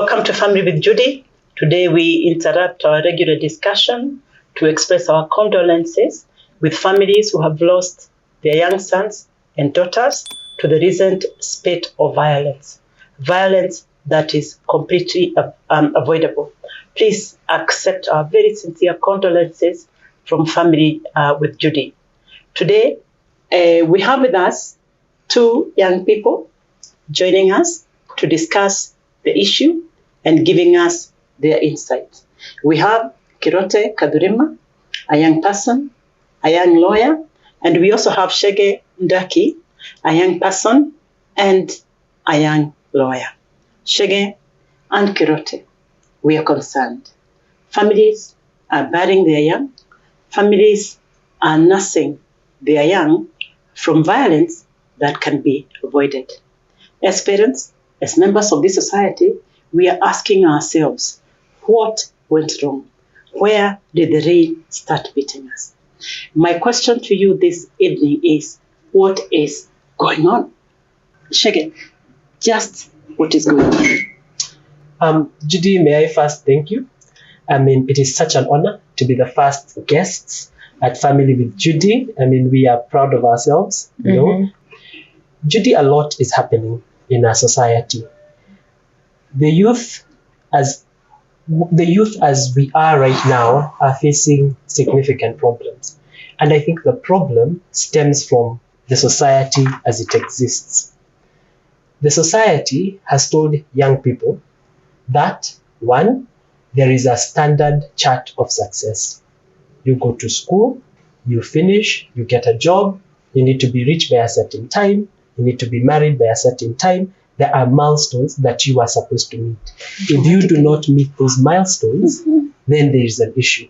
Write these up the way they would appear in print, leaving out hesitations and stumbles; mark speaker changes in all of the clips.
Speaker 1: Welcome to Family with Judy. Today we interrupt our regular discussion to express our condolences with families who have lost their young sons and daughters to the recent spate of violence that is completely unavoidable. Please accept our very sincere condolences from Family with Judy. Today, we have with us two young people joining us to discuss the issue and giving us their insight. We have Kirote Kadurima, a young person, a young lawyer, and we also have Shege Ndaki, a young person and a young lawyer. Shege and Kirote, we are concerned. Families are burying their young. Families are nursing their young from violence that can be avoided. As parents, as members of this society, we are asking ourselves, what went wrong? Where did the rain start beating us? My question to you this evening is, what is going on? Shege, just what is going on?
Speaker 2: Judy, may I first thank you? It is such an honor to be the first guests at Family with Judy. We are proud of ourselves. You know, Judy, a lot is happening in our society. The youth as we are right now are facing significant problems. And I think the problem stems from the society as it exists. The society has told young people that, one, there is a standard chart of success. You go to school, you finish, you get a job, you need to be rich by a certain time, you need to be married by a certain time. There are milestones that you are supposed to meet. If you do not meet those milestones, then there is an issue.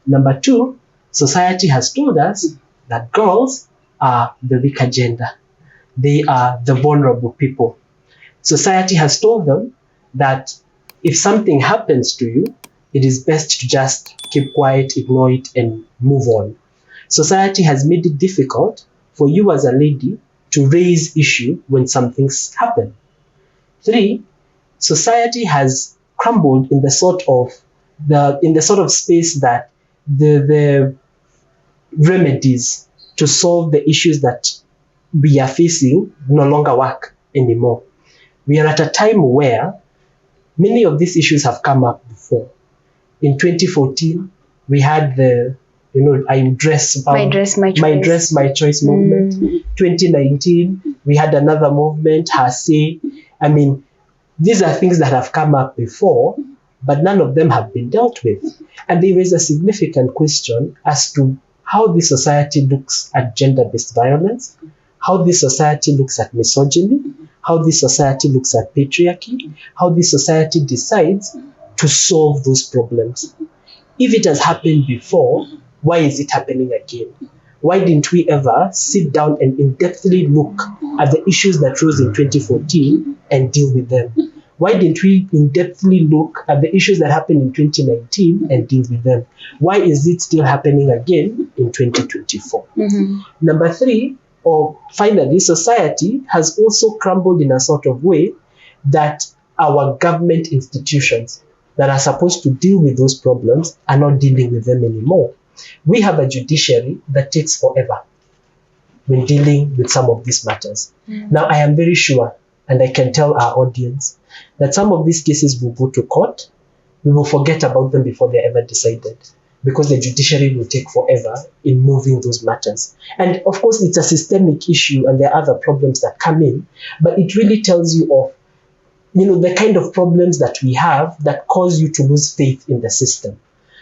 Speaker 2: Number two, society has told us that girls are the weaker gender. They are the vulnerable people. Society has told them that if something happens to you, it is best to just keep quiet, ignore it, and move on. Society has made it difficult for you as a lady to raise issue when some things happen. Three, society has crumbled in the sort of space that the remedies to solve the issues that we are facing no longer work anymore. We are at a time where many of these issues have come up before. In 2014, we had the my dress, my choice movement. 2019, we had another movement, her say. These are things that have come up before, but none of them have been dealt with. And there is a significant question as to how this society looks at gender-based violence, how this society looks at misogyny, how this society looks at patriarchy, how this society decides to solve those problems. If it has happened before, why is it happening again? Why didn't we ever sit down and in-depthly look at the issues that rose in 2014 and deal with them? Why didn't we in-depthly look at the issues that happened in 2019 and deal with them? Why is it still happening again in 2024? Number three, or finally, society has also crumbled in a sort of way that our government institutions that are supposed to deal with those problems are not dealing with them anymore. We have a judiciary that takes forever when dealing with some of these matters. Now, I am very sure, and I can tell our audience, that some of these cases will go to court. We will forget about them before they're ever decided, because the judiciary will take forever in moving those matters. And of course, it's a systemic issue and there are other problems that come in, but it really tells you of the kind of problems that we have that cause you to lose faith in the system.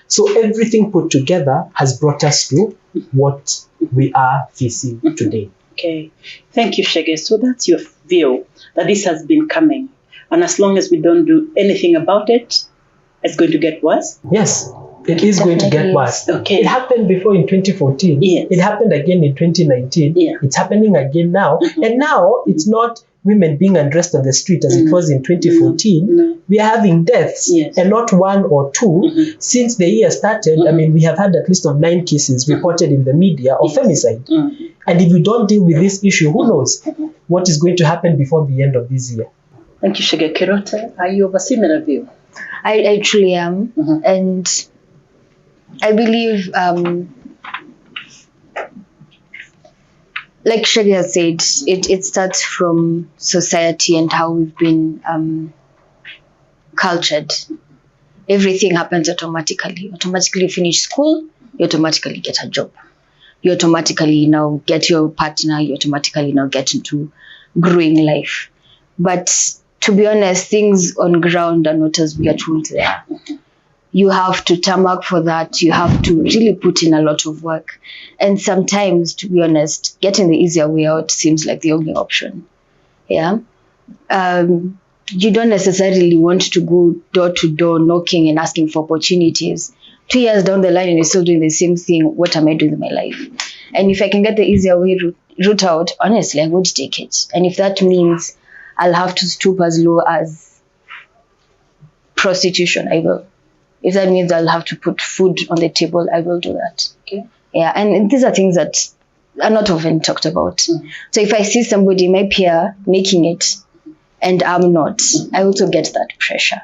Speaker 2: So everything put together has brought us to what we are facing today.
Speaker 1: Okay, thank you, Shege. So that's your view, that this has been coming. And as long as we don't do anything about it, it's going to get worse?
Speaker 2: Yes, it is going to get worse.
Speaker 1: Okay.
Speaker 2: It happened before in 2014.
Speaker 1: Yes.
Speaker 2: It happened again in 2019.
Speaker 1: Yeah.
Speaker 2: It's happening again now. And now it's not women being undressed on the street as it was in 2014.
Speaker 1: No.
Speaker 2: We are having deaths, and not one or two. Since the year started, we have had at least of 9 cases reported in the media of femicide. And if we don't deal with this issue, who knows what is going to happen before the end of this year?
Speaker 1: Thank you, Shege. Kirote, are you of a similar view?
Speaker 3: I truly am. And I believe, like Shege has said, it starts from society and how we've been cultured. Everything happens automatically. Automatically you finish school, you automatically get a job. You automatically now get your partner, you automatically now get into growing life. But to be honest, things on ground are not as we are told there. You have to tarmac for that. You have to really put in a lot of work. And sometimes, to be honest, getting the easier way out seems like the only option. Yeah. You don't necessarily want to go door to door knocking and asking for opportunities. 2 years down the line and you're still doing the same thing. What am I doing with my life? And if I can get the easier way route out, honestly, I would take it. And if that means I'll have to stoop as low as prostitution, I will. If that means I'll have to put food on the table, I will do that.
Speaker 1: Okay.
Speaker 3: Yeah, and these are things that are not often talked about. So if I see somebody, my peer, making it, and I'm not, I also get that pressure.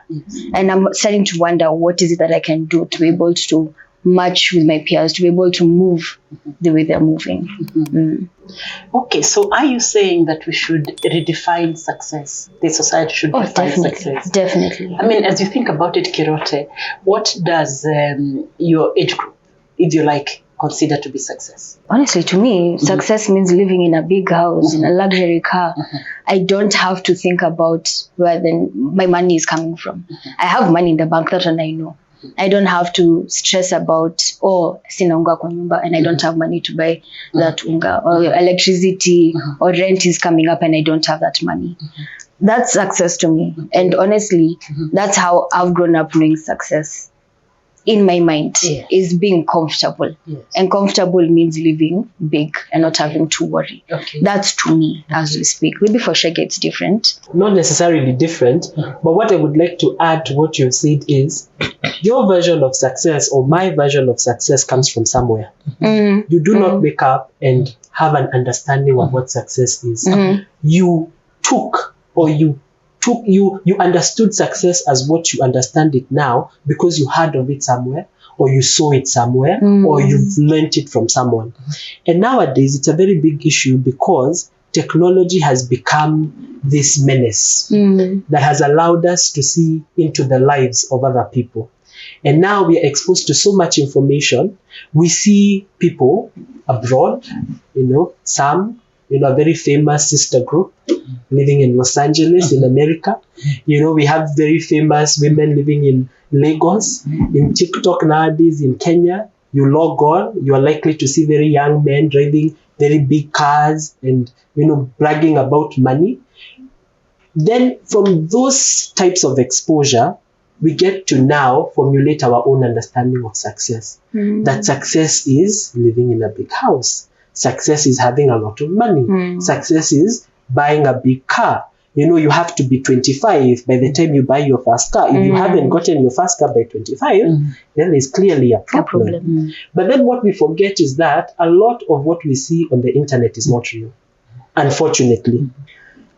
Speaker 3: And I'm starting to wonder, what is it that I can do to be able to match with my peers, to be able to move the way they're moving.
Speaker 1: Okay, so are you saying that we should redefine success? The society should define success?
Speaker 3: Definitely.
Speaker 1: I mean, as you think about it, Kirote, what does your age group, if you like, consider to be success?
Speaker 3: Honestly, to me, success means living in a big house, in a luxury car. I don't have to think about where my money is coming from. I have money in the bank, that one I know. I don't have to stress about, sina unga kwa nyumba and I don't have money to buy that unga, or electricity or rent is coming up and I don't have that money. That's success to me. And honestly, that's how I've grown up knowing success. In my mind, is being comfortable. And comfortable means living big and not having to worry. That's to me, as we speak. Maybe for Shege it's different.
Speaker 2: Not necessarily different, but what I would like to add to what you said is, your version of success or my version of success comes from somewhere. You do not wake up and have an understanding of what success is. You took, or you understood success as what you understand it now because you heard of it somewhere, or you saw it somewhere, or you've learnt it from someone. And nowadays, it's a very big issue because technology has become this menace that has allowed us to see into the lives of other people. And now we are exposed to so much information. We see people abroad, some, a very famous sister group living in Los Angeles, in America. We have very famous women living in Lagos, in TikTok nowadays, in Kenya. You log on, you are likely to see very young men driving very big cars and, bragging about money. Then from those types of exposure, we get to now formulate our own understanding of success. That success is living in a big house. Success is having a lot of money. Success is buying a big car. You have to be 25 by the time you buy your first car. If you haven't gotten your first car by 25, then there's clearly a problem. But then what we forget is that a lot of what we see on the internet is not real. Unfortunately,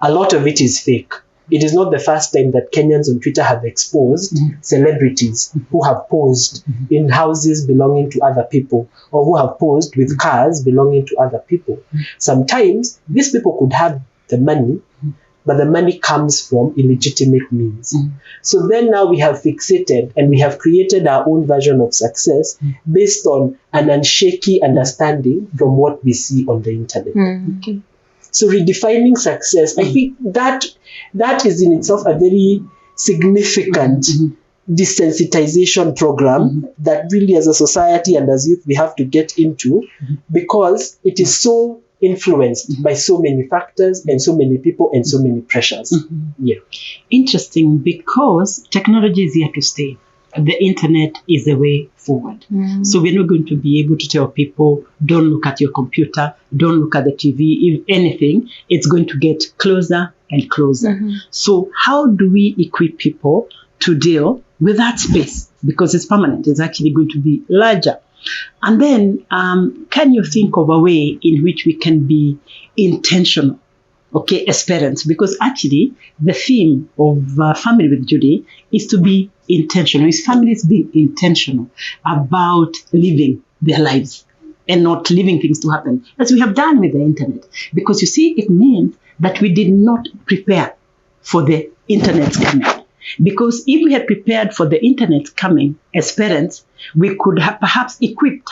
Speaker 2: a lot of it is fake. It is not the first time that Kenyans on Twitter have exposed celebrities who have posed in houses belonging to other people, or who have posed with cars belonging to other people. Sometimes these people could have the money, but the money comes from illegitimate means. So then now we have fixated and we have created our own version of success based on an unshaky understanding from what we see on the internet. So redefining success, I think that is in itself a very significant desensitization program that really as a society and as youth we have to get into, because it is so influenced by so many factors and so many people and so many pressures.
Speaker 1: Interesting, because technology is here to stay. The internet is the way forward. So we're not going to be able to tell people, don't look at your computer, don't look at the TV. If anything, it's going to get closer and closer. So how do we equip people to deal with that space? Because it's permanent, it's actually going to be larger. And then can you think of a way in which we can be intentional okay, as parents, because actually the theme of Family with Judy is to be intentional. Is families being intentional about living their lives and not leaving things to happen, as we have done with the internet. Because you see, it means that we did not prepare for the internet's coming. Because if we had prepared for the internet coming as parents, we could have perhaps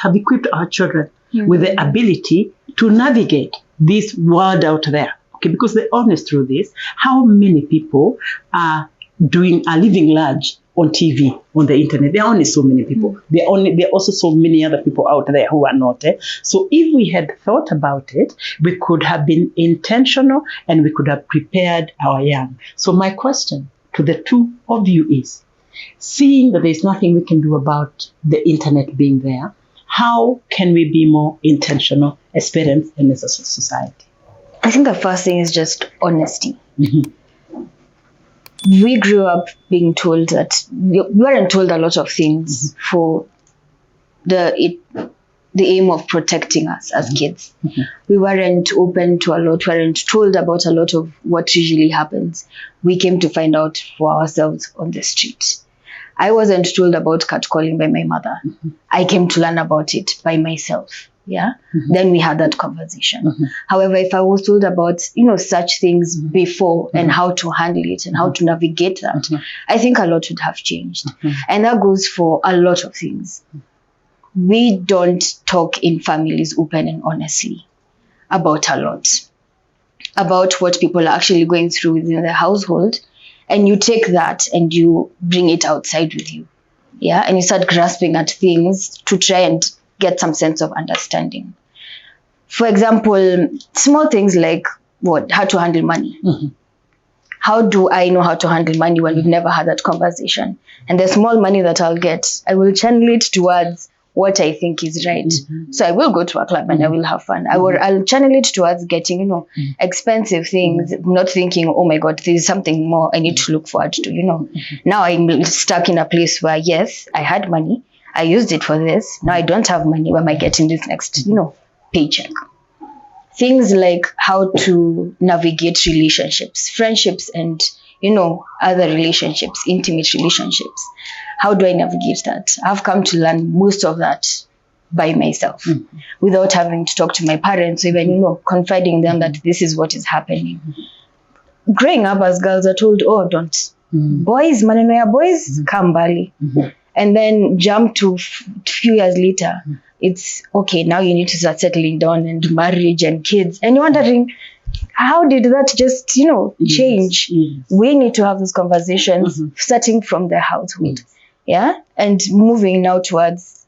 Speaker 1: have equipped our children with the ability to navigate this world out there. Okay, because the honest truth is, how many people are living large on TV, on the internet? There are only so many people. There are also so many other people out there who are not. So if we had thought about it, we could have been intentional and we could have prepared our young. So my question to the two of you is, seeing that there's nothing we can do about the internet being there, how can we be more intentional as parents and as a society?
Speaker 3: I think the first thing is just honesty. We grew up being told that we weren't told a lot of things for the aim of protecting us as kids. We weren't open to a lot, weren't told about a lot of what usually happens. We came to find out for ourselves on the street. I wasn't told about catcalling by my mother. I came to learn about it by myself. Yeah. Then we had that conversation. However, if I was told about, such things before and how to handle it and how to navigate that, I think a lot would have changed. And that goes for a lot of things. We don't talk in families open and honestly about a lot, about what people are actually going through within the household. And you take that and you bring it outside with you. Yeah. And you start grasping at things to try and get some sense of understanding. For example, small things like how to handle money. How do I know how to handle money when we've never had that conversation? And the small money that I'll get, I will channel it towards what I think is right. So I will go to a club and I will have fun. I'll channel it towards getting, expensive things, not thinking, oh my God, there's something more I need to look forward to, Now I'm stuck in a place where, yes, I had money. I used it for this. Now I don't have money. Where am I getting this next, paycheck? Things like how to navigate relationships, friendships, and, other relationships, intimate relationships. How do I navigate that? I've come to learn most of that by myself without having to talk to my parents, even, confiding them that this is what is happening. Growing up as girls are told, oh, don't. Boys, maneno ya boys, come mbali. And then jump to few years later, it's okay, now you need to start settling down and marriage and kids. And you're wondering, how did that just, change? We need to have those conversations starting from the household. Yeah. And moving now towards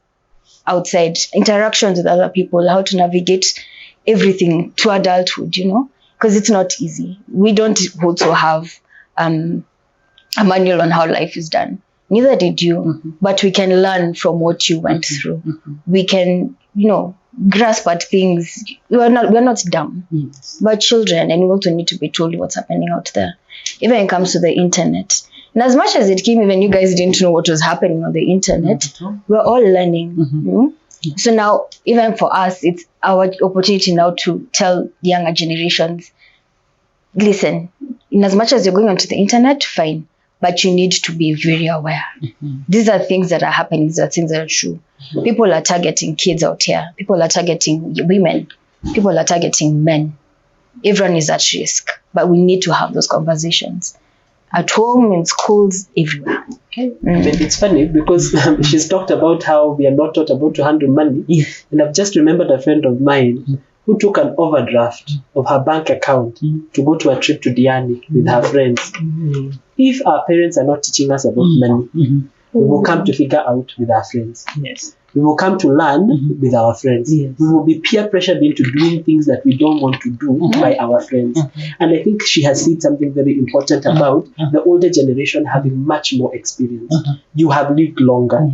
Speaker 3: outside interactions with other people, how to navigate everything to adulthood, because it's not easy. We don't also have a manual on how life is done. Neither did you, but we can learn from what you went through. We can, grasp at things. We're not dumb, but children, and we also need to be told what's happening out there. Even when it comes to the internet. And as much as it came, even you guys didn't know what was happening on the internet, we're all learning. So now, even for us, it's our opportunity now to tell younger generations, listen, in as much as you're going onto the internet, fine. But you need to be very aware. These are things that are happening. These are things that are true. People are targeting kids out here. People are targeting women. People are targeting men. Everyone is at risk. But we need to have those conversations. At home, in schools, everywhere.
Speaker 2: Okay. It's funny because she's talked about how we are not taught about to handle money. And I've just remembered a friend of mine who took an overdraft of her bank account to go to a trip to Diani with her friends. If our parents are not teaching us about money, we will come to figure out with our friends. We will come to learn with our friends. We will be peer pressured into doing things that we don't want to do by our friends. And I think she has said something very important about the older generation having much more experience. You have lived longer.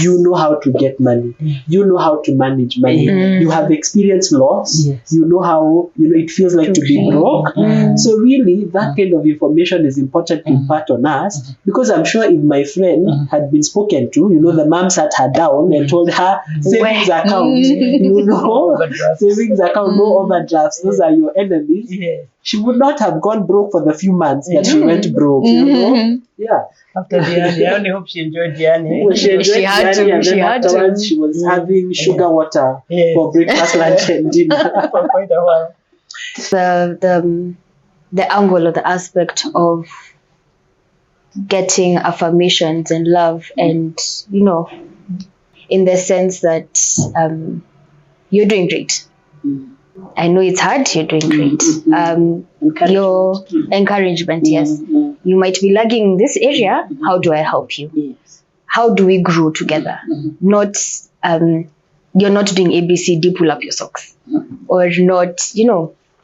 Speaker 2: You know how to get money. You know how to manage money. You have experienced loss. You know how it feels like to be broke. So really, that kind of information is important to impart on us, because I'm sure if my friend had been spoken to, the mom sat her down and told on her savings account, savings account, no overdrafts. Those are your enemies. She would not have gone broke for the few months that she went broke. Yeah.
Speaker 1: After Diani, I only hope she enjoyed Diani.
Speaker 2: Well, she had to. And then afterwards, she was having sugar water for breakfast, lunch, and dinner
Speaker 1: for quite a while.
Speaker 3: The angle or the aspect of getting affirmations and love, and in the sense that you're doing great. I know it's hard, you're doing great. Your encouragement, yes. You might be lagging in this area. How do I help you?
Speaker 1: Yes.
Speaker 3: How do we grow together? Not you're not doing ABCD, pull up your socks, or not,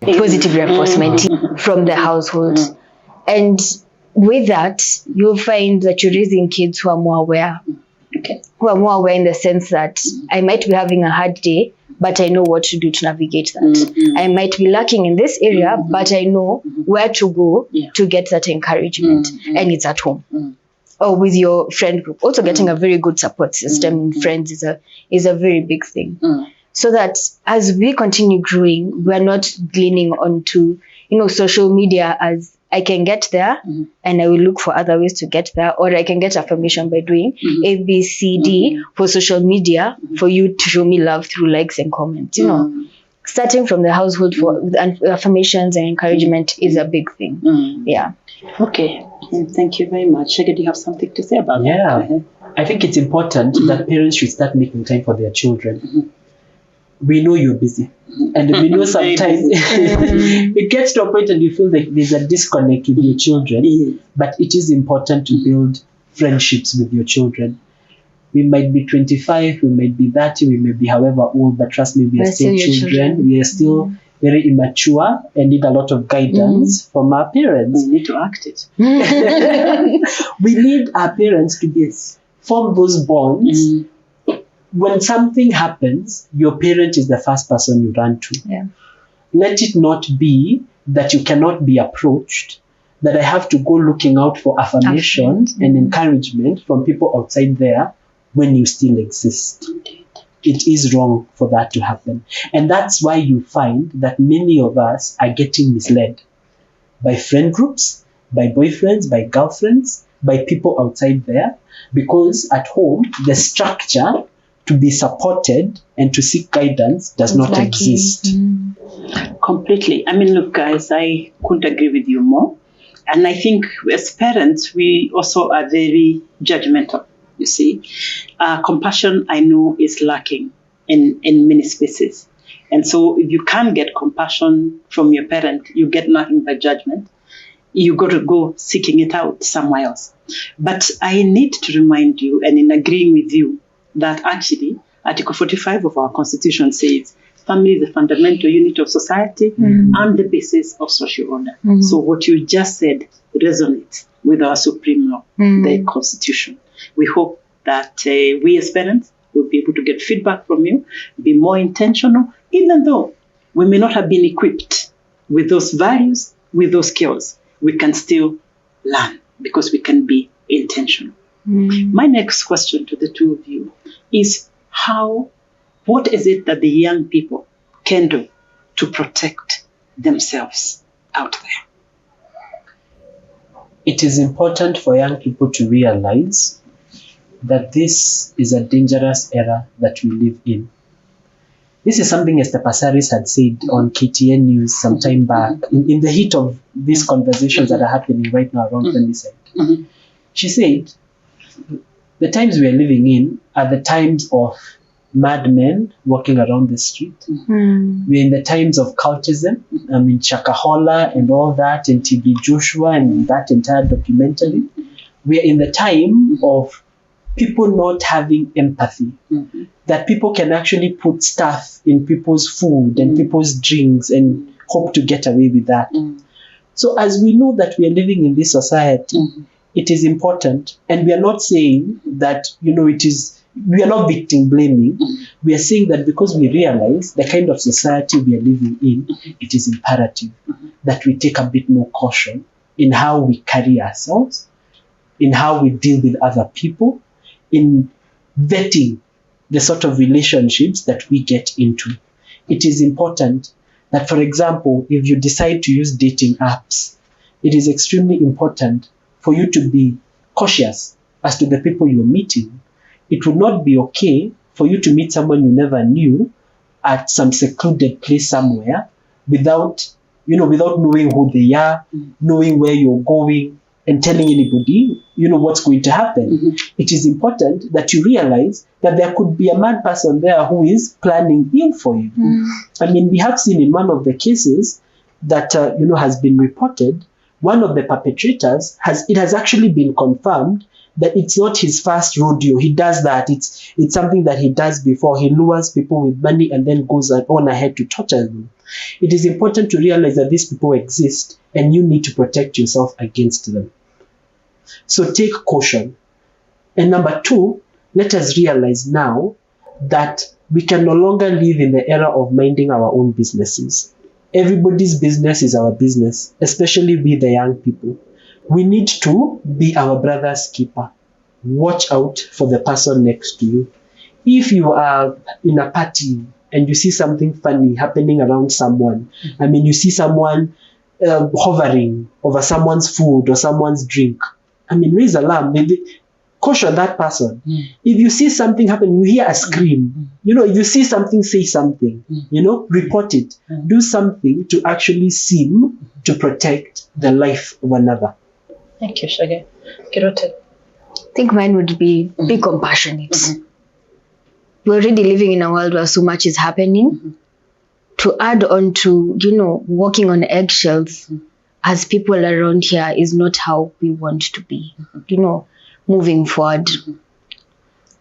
Speaker 3: positive reinforcement from the household. And with that, you'll find that you're raising kids who are more aware. Who are more aware in the sense that I might be having a hard day, but I know what to do to navigate that. I might be lacking in this area, but I know where to go to get that encouragement. And it's at home. Or with your friend group. Also getting a very good support system in friends is a very big thing. So that as we continue growing, we're not leaning onto, social media as I can get there and I will look for other ways to get there, or I can get affirmation by doing A, B, C, D for social media for you to show me love through likes and comments. Starting from the household for affirmations and encouragement is a big thing. Yeah.
Speaker 1: Okay. Thank you very much. Shege, do you have something to say about that?
Speaker 2: Yeah. I think it's important that parents should start making time for their children. We know you're busy, and we know sometimes it gets to a point and you feel like there's a disconnect with your children, but it is important to build friendships with your children. We might be 25, we might be 30, we may be however old, but trust me, we are still children. We are still very immature and need a lot of guidance from our parents.
Speaker 1: We need to act it.
Speaker 2: We need our parents to form those bonds. When something happens, your parent is the first person you run to.
Speaker 3: Yeah.
Speaker 2: Let it not be that you cannot be approached, that I have to go looking out for affirmation and encouragement from people outside there when you still exist. It is wrong for that to happen. And that's why you find that many of us are getting misled by friend groups, by boyfriends, by girlfriends, by people outside there, because at home, the structure to be supported and to seek guidance does not exist.
Speaker 1: Completely. I mean, look, guys, I couldn't agree with you more. And I think as parents, we also are very judgmental, you see. Compassion, I know, is lacking in many spaces. And so if you can't get compassion from your parent, you get nothing but judgment. You got to go seeking it out somewhere else. But I need to remind you, and in agreeing with you, that actually Article 45 of our Constitution says family is a fundamental unit of society and the basis of social order. So what you just said resonates with our supreme law, the Constitution. We hope that we as parents will be able to get feedback from you, be more intentional, even though we may not have been equipped with those values, with those skills. We can still learn because we can be intentional. My next question to the two of you is what is it that the young people can do to protect themselves out there?
Speaker 2: It is important for young people to realize that this is a dangerous era that we live in. This is something Esther Passaris had said on KTN News some time back, in the heat of these conversations that are happening right now around femicide. She said, the times we are living in are the times of madmen walking around the street. We're in the times of cultism. I mean, Chakahola and all that, and TB Joshua and that entire documentary. We're in the time of people not having empathy. That people can actually put stuff in people's food and people's drinks and hope to get away with that. So as we know that we are living in this society, it is important, and we are not saying that, we are not victim blaming. We are saying that because we realize the kind of society we are living in, it is imperative that we take a bit more caution in how we carry ourselves, in how we deal with other people, in vetting the sort of relationships that we get into. It is important that, for example, if you decide to use dating apps, it is extremely important for you to be cautious as to the people you're meeting. It would not be okay for you to meet someone you never knew at some secluded place somewhere without knowing who they are, knowing where you're going, and telling anybody, what's going to happen. It is important that you realize that there could be a mad person there who is planning ill for you. I mean, we have seen in one of the cases that, has been reported, one of the perpetrators it has actually been confirmed that it's not his first rodeo. He does that. It's something that he does before. He lures people with money and then goes on ahead to torture them. It is important to realize that these people exist and you need to protect yourself against them. So take caution. And number 2, let us realize now that we can no longer live in the era of minding our own businesses. Everybody's business is our business, especially we the young people. We need to be our brother's keeper. Watch out for the person next to you. If you are in a party and you see something funny happening around someone, I mean, you see someone hovering over someone's food or someone's drink, I mean, raise alarm. Maybe caution that person. If you see something happen, you hear a scream. If you see something, say something. Report it. Do something to actually seem to protect the life of another.
Speaker 1: Thank you, Shage. Kirote.
Speaker 3: I think mine would be compassionate. We're already living in a world where so much is happening. To add on to, walking on eggshells as people around here is not how we want to be. Moving forward.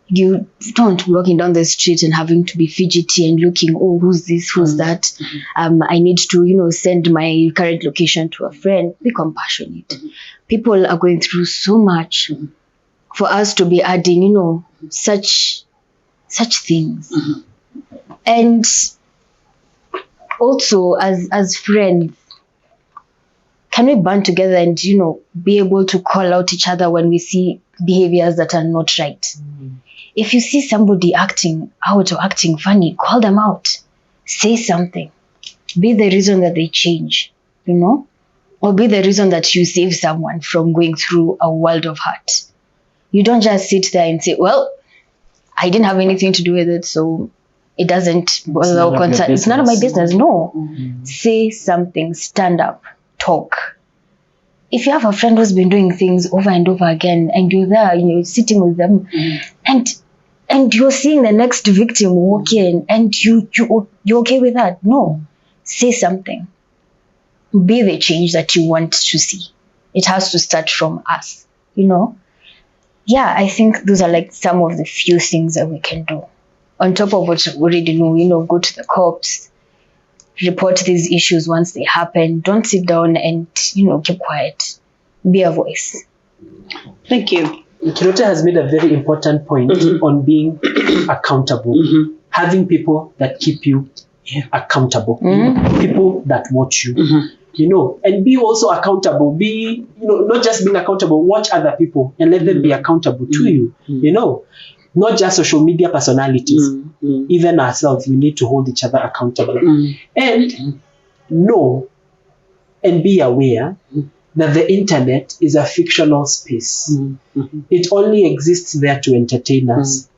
Speaker 3: You don't walking down the street and having to be fidgety and looking, oh, who's this, who's that? I need to, send my current location to a friend. Be compassionate. People are going through so much for us to be adding, such things. And also as friends, can we band together and, be able to call out each other when we see behaviors that are not right? If you see somebody acting out or acting funny, call them out. Say something. Be the reason that they change, or be the reason that you save someone from going through a world of hurt. You don't just sit there and say, well, I didn't have anything to do with it, so it doesn't bother or concern. It's none of my business. No. Say something. Stand up. Talk. If you have a friend who's been doing things over and over again and you're there, you're sitting with them and you're seeing the next victim walk in and you're okay with that. No. Say something. Be the change that you want to see. It has to start from us, Yeah, I think those are like some of the few things that we can do. On top of what we already know, go to the cops, report these issues once they happen. Don't sit down and, keep quiet. Be a voice.
Speaker 1: Thank you.
Speaker 2: Kirote has made a very important point on being accountable. Having people that keep you accountable. People that watch you. And be also accountable. Be, not just being accountable, watch other people and let them be accountable to you. Not just social media personalities, even ourselves, we need to hold each other accountable. And know and be aware that the internet is a fictional space. It only exists there to entertain us.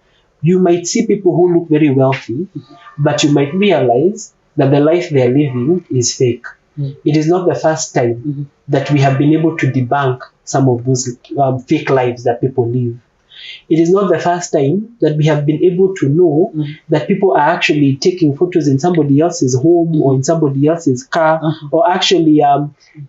Speaker 2: You might see people who look very wealthy, but you might realize that the life they're living is fake. It is not the first time that we have been able to debunk some of those fake lives that people live. It is not the first time that we have been able to know that people are actually taking photos in somebody else's home or in somebody else's car or actually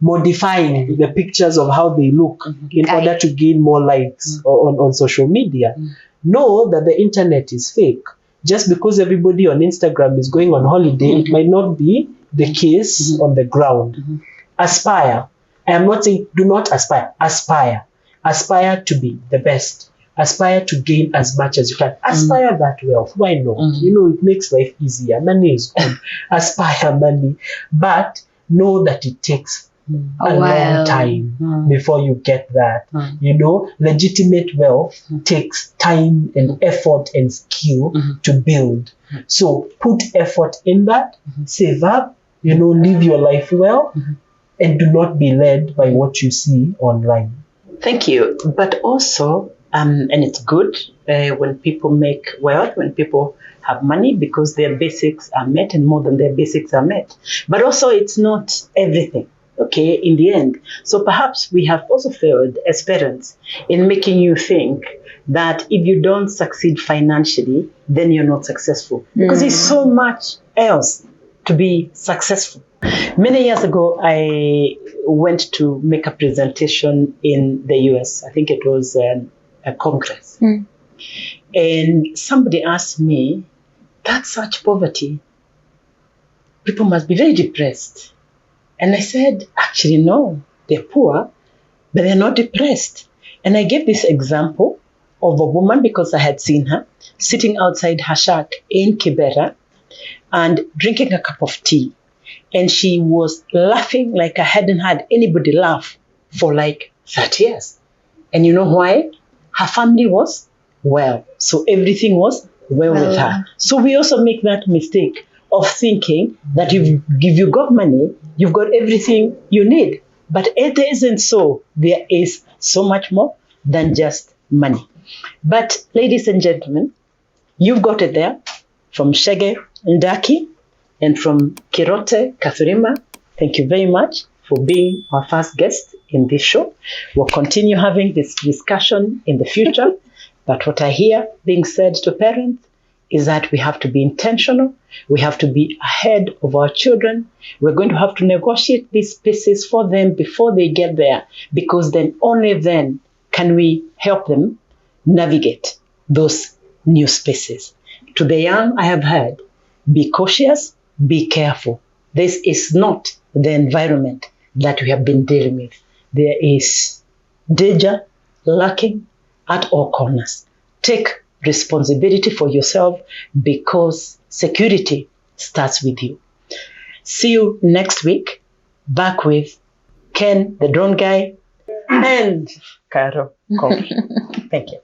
Speaker 2: modifying the pictures of how they look in order to gain more likes on social media. Know that the internet is fake. Just because everybody on Instagram is going on holiday, it might not be the case on the ground. Aspire. I am not saying do not aspire. Aspire. Aspire to be the best. Aspire to gain as much as you can. Aspire that wealth. Why not? It makes life easier. Money is good. Aspire money. But know that it takes a long time before you get that. You know, legitimate wealth takes time and effort and skill to build. So put effort in that, save up, you know, live your life well, and do not be led by what you see online.
Speaker 1: Thank you. But also, and it's good when people make wealth, when people have money, because their basics are met and more than their basics are met. But also, it's not everything, okay, in the end. So perhaps we have also failed as parents in making you think that if you don't succeed financially, then you're not successful. Because there's so much else to be successful. Many years ago, I went to make a presentation in the US. I think it was a congress. And somebody asked me, that's such poverty. People must be very depressed. And I said, actually, no, they're poor, but they're not depressed. And I gave this example of a woman, because I had seen her sitting outside her shack in Kibera and drinking a cup of tea. And she was laughing like I hadn't had anybody laugh for like 30 years. And you know why? Her family was well. So everything was well with her. So we also make that mistake of thinking that if you got money, you've got everything you need. But it isn't so. There is so much more than just money. But ladies and gentlemen, you've got it there from Shege Ndaki and from Kirote Kathurima. Thank you very much for being our first guest in this show. We'll continue having this discussion in the future. But what I hear being said to parents is that we have to be intentional. We have to be ahead of our children. We're going to have to negotiate these pieces for them before they get there, because then only then can we help them navigate those new spaces. To the young, I have heard, be cautious, be careful. This is not the environment that we have been dealing with. There is danger lurking at all corners. Take responsibility for yourself, because security starts with you. See you next week, back with Ken, the drone guy, and Caro Coffee. Thank you.